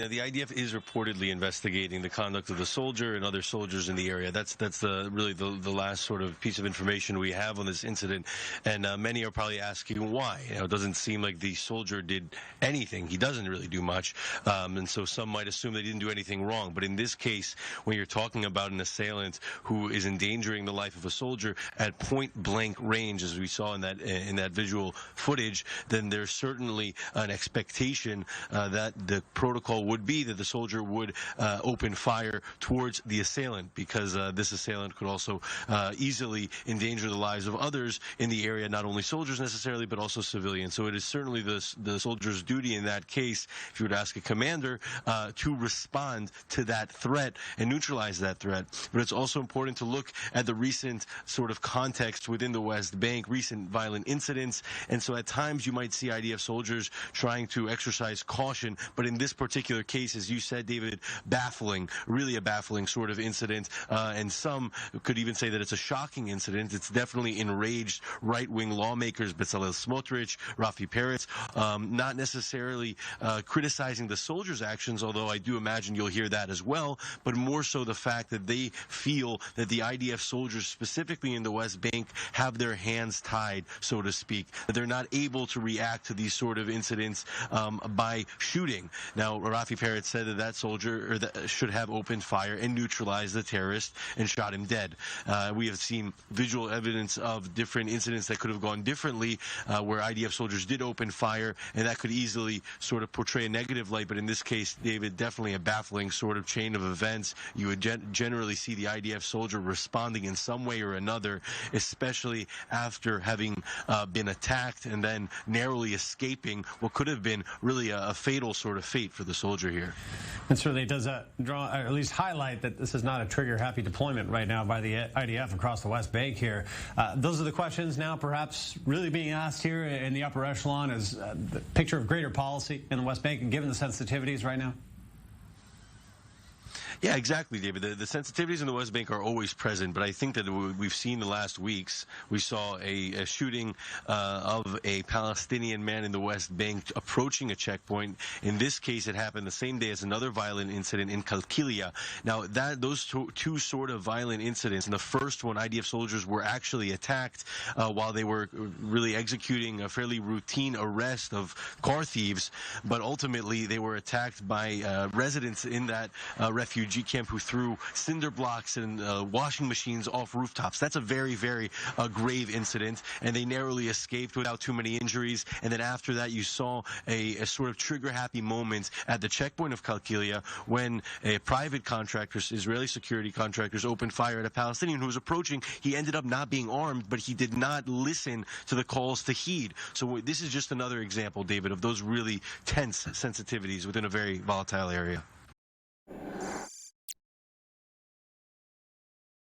Now, the IDF is reportedly investigating the conduct of the soldier and other soldiers in the area. That's really the last sort of piece of information we have on this incident. And many are probably asking why. It doesn't seem like the soldier did anything. He doesn't really do much. And so some might assume they didn't do anything wrong. But in this case, when you're talking about an assailant who is endangering the life of a soldier at point-blank range, as we saw in that visual footage, then there's certainly an expectation that the protocol would be that the soldier would open fire towards the assailant, because this assailant could also easily endanger the lives of others in the area, not only soldiers necessarily, but also civilians. So it is certainly the soldier's duty in that case, if you would ask a commander, to respond to that threat and neutralize that threat. But it's also important to look at the recent sort of context within the West Bank, recent violent incidents. And so at times you might see IDF soldiers trying to exercise caution, but in this particular case, as you said, David, baffling, really a baffling sort of incident, and some could even say that it's a shocking incident. It's definitely enraged right-wing lawmakers, Bezalel Smotrich, Rafi Peretz, not necessarily criticizing the soldiers' actions, although I do imagine you'll hear that as well, but more so the fact that they feel that the IDF soldiers, specifically in the West Bank, have their hands tied, so to speak, that they're not able to react to these sort of incidents by shooting. Now, Rafi Peretz said that soldier should have opened fire and neutralized the terrorist and shot him dead. We have seen visual evidence of different incidents that could have gone differently, where IDF soldiers did open fire, and that could easily sort of portray a negative light. But in this case, David, definitely a baffling sort of chain of events. You would generally see the IDF soldier responding in some way or another, especially after having been attacked and then narrowly escaping what could have been really a fatal sort of fate for the soldier here. And certainly it does draw, or at least highlight, that this is not a trigger-happy deployment right now by the IDF across the West Bank here. Those are the questions now perhaps really being asked here in the upper echelon, as the picture of greater policy in the West Bank, and given the sensitivities right now. Yeah, exactly, David. The sensitivities in the West Bank are always present, but I think that we've seen the last weeks. We saw a shooting of a Palestinian man in the West Bank approaching a checkpoint. In this case, it happened the same day as another violent incident in Qalqilia. Now, those two sort of violent incidents, and the first one, IDF soldiers were actually attacked while they were really executing a fairly routine arrest of car thieves, but ultimately they were attacked by residents in that refugee camp who threw cinder blocks and washing machines off rooftops. That's a very, very grave incident, and they narrowly escaped without too many injuries. And then after that, you saw a sort of trigger-happy moment at the checkpoint of Qalqilia when a private contractor, Israeli security contractors, opened fire at a Palestinian who was approaching. He ended up not being armed, but he did not listen to the calls to heed. So this is just another example, David, of those really tense sensitivities within a very volatile area.